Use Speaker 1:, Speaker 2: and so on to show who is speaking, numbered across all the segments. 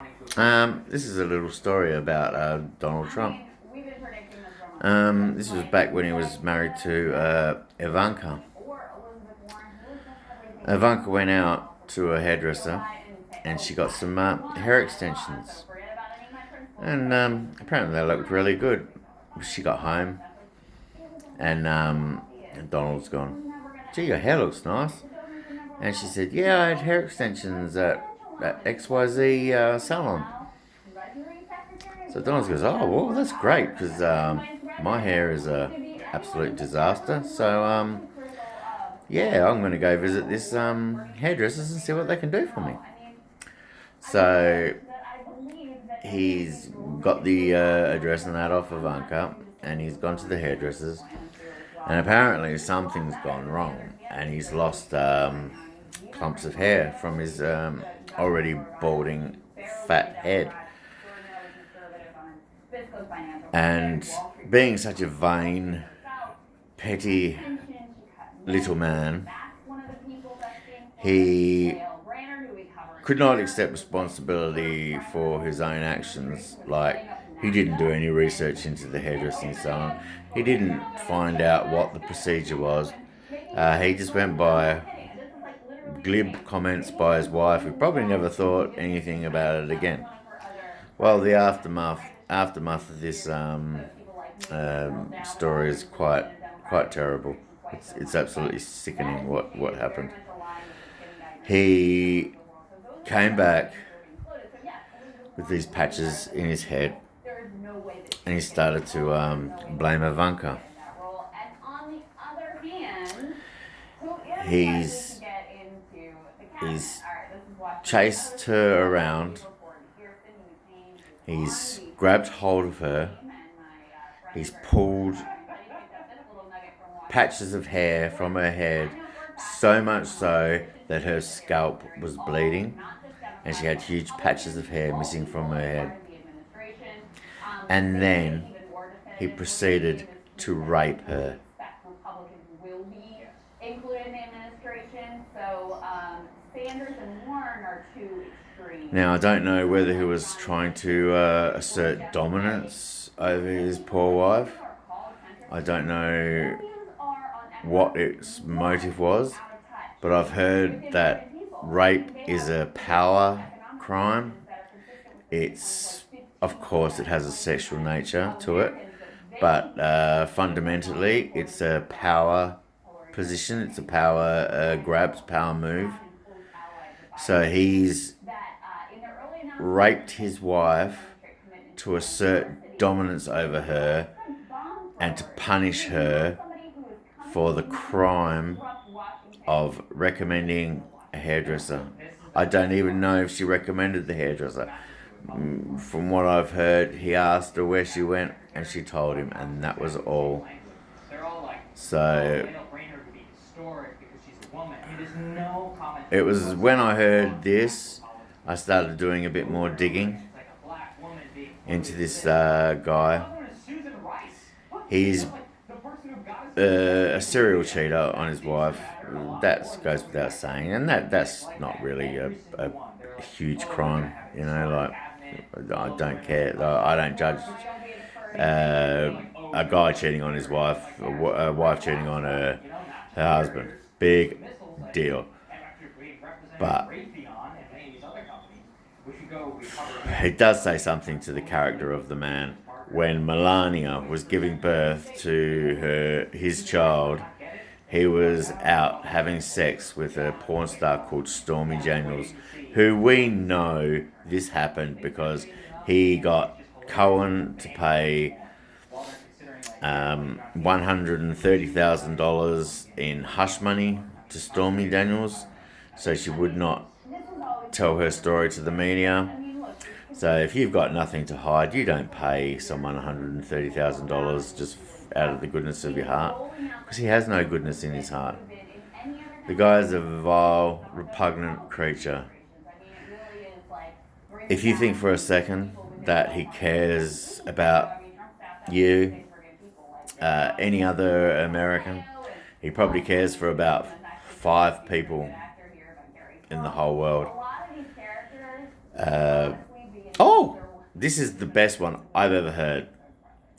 Speaker 1: This is a little story about Donald Trump. This was back when he was married to Ivanka. Ivanka went out to a hairdresser and she got some hair extensions. And apparently they looked really good. She got home and Donald's gone, "Gee, your hair looks nice." And she said, "Yeah, I had hair extensions at XYZ salon." So Donald goes, "Oh, well, that's great because my hair is a absolute disaster. So yeah, I'm going to go visit this hairdressers and see what they can do for me." So he's got the address and that off of Ivanka, and he's gone to the hairdressers, and apparently something's gone wrong, and he's lost clumps of hair from his already balding fat head. And being such a vain, petty little man, he could not accept responsibility for his own actions. Like, he didn't do any research into the hairdressing salon. He didn't find out what the procedure was. He just went by glib comments by his wife, who probably never thought anything about it again. Well, the aftermath of this story is quite terrible. It's absolutely sickening what happened. He came back with these patches in his head, and he started to blame Ivanka. He's he's chased her around. He's grabbed hold of her. He's pulled patches of hair from her head, so much so that her scalp was bleeding and she had huge patches of hair missing from her head. And then he proceeded to rape her. Now, I don't know whether he was trying to assert dominance over his poor wife. I don't know what its motive was, but I've heard that rape is a power crime. Of course, it has a sexual nature to it, but fundamentally, it's a power position. It's a power grab, power move. So he's raped his wife to assert dominance over her and to punish her for the crime of recommending a hairdresser. I don't even know if she recommended the hairdresser. From what I've heard, he asked her where she went and she told him, and that was all. So it was when I heard this, I started doing a bit more digging into this guy. He's a serial cheater on his wife. That goes without saying, and that's not really a huge crime. Like, I don't care. I don't judge a guy cheating on his wife, a wife cheating on her husband. Big deal. But it does say something to the character of the man. When Melania was giving birth to his child, he was out having sex with a porn star called Stormy Daniels, who we know this happened because he got Cohen to pay $130,000 in hush money to Stormy Daniels, so she would not tell her story to the media. So if you've got nothing to hide, you don't pay someone $130,000 just out of the goodness of your heart, because he has no goodness in his heart. The guy's a vile, repugnant creature. If you think for a second that he cares about you, any other American, he probably cares for about 5 people in the whole world. this is the best one I've ever heard.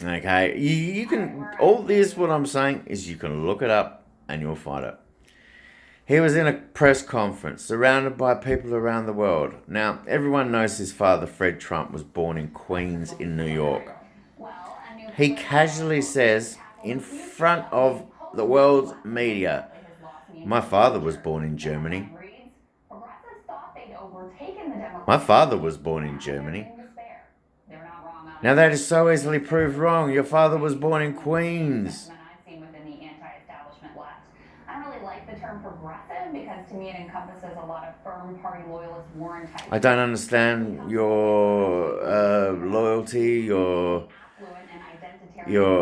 Speaker 1: Okay, you can, all this, what I'm saying is you can look it up and you'll find it. He was in a press conference surrounded by people around the world. Now, everyone knows his father, Fred Trump, was born in Queens in New York. He casually says, in front of the world's media, my father was born in Germany. My father was born in Germany. Now that is so easily proved wrong. Your father was born in Queens. I don't understand your loyalty, your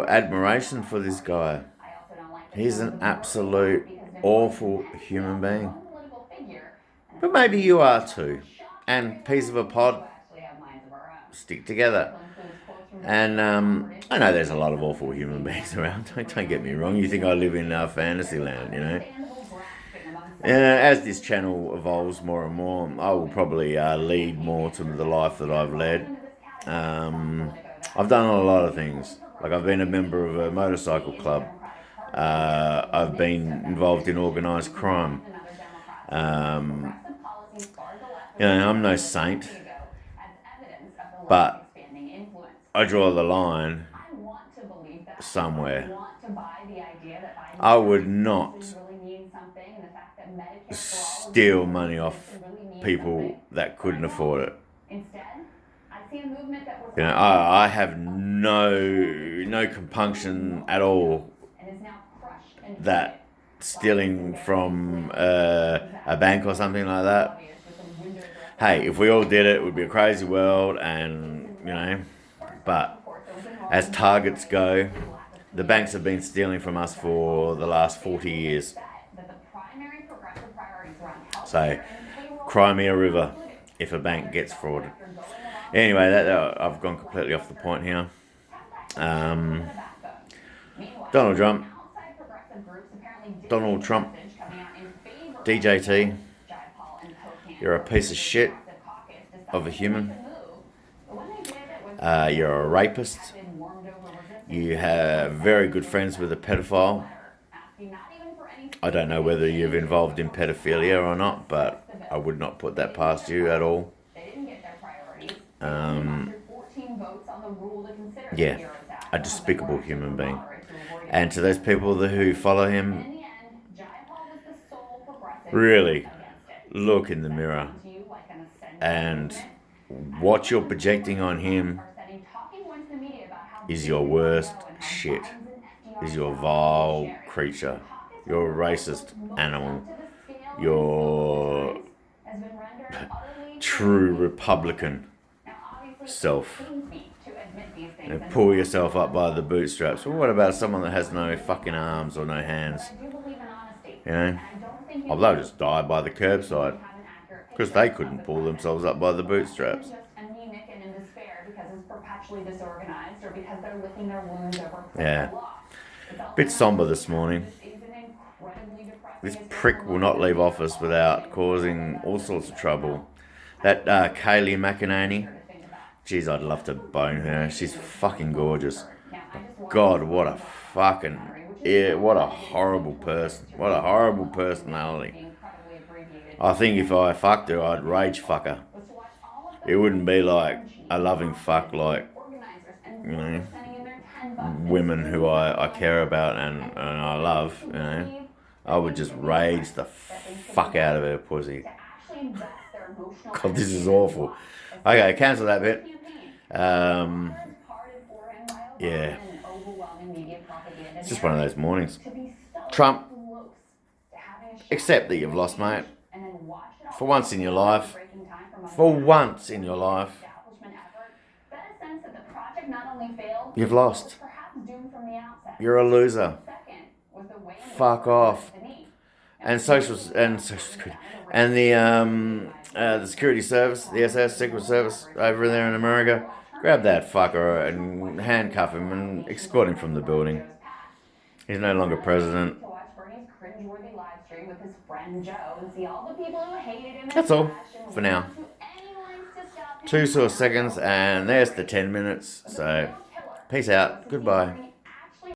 Speaker 1: admiration for this guy. He's an absolute awful human being. But maybe you are too. And piece of a pod, stick together. And I know there's a lot of awful human beings around. Don't get me wrong. You think I live in fantasy land, you know? As this channel evolves more and more, I will probably lead more to the life that I've led. I've done a lot of things. Like I've been a member of a motorcycle club. I've been involved in organised crime. I'm no saint, but I draw the line somewhere. I would not steal money off people that couldn't afford it. I have no compunction at all that stealing from a bank or something like that. Hey, if we all did it would be a crazy world, and but as targets go, the banks have been stealing from us for the last 40 years. So, cry me a river if a bank gets frauded. Anyway, I've gone completely off the point here. Donald Trump, DJT, you're a piece of shit of a human. You're a rapist. You have very good friends with a pedophile. I don't know whether you've involved in pedophilia or not, but I would not put that past you at all. Yeah, a despicable human being. And to those people who follow him, really look in the mirror and what you're projecting on him is your worst shit, is your vile creature, your racist animal, your true Republican self. Pull yourself up by the bootstraps. Well, what about someone that has no fucking arms or no hands? Well, they'll just die by the curbside because they couldn't pull themselves up by the bootstraps. Yeah. Bit somber this morning. This prick will not leave office without causing all sorts of trouble. That Kayleigh McEnany, geez, I'd love to bone her. She's fucking gorgeous. God, what a fucking... Yeah, what a horrible person. What a horrible personality. I think if I fucked her, I'd rage fuck her. It wouldn't be like a loving fuck like, women who I care about and I love, I would just rage the fuck out of her pussy. God, this is awful. Okay, cancel that bit. Yeah. It's just one of those mornings. Trump, accept that you've lost, mate. For once in your life. For once in your life. You've lost. You're a loser. Fuck off. And the security service, the SS Secret Service over there in America, grab that fucker and handcuff him and escort him from the building. He's no longer president. That's all for now. 2 sort of seconds, and there's the 10 minutes. So, peace out. Goodbye.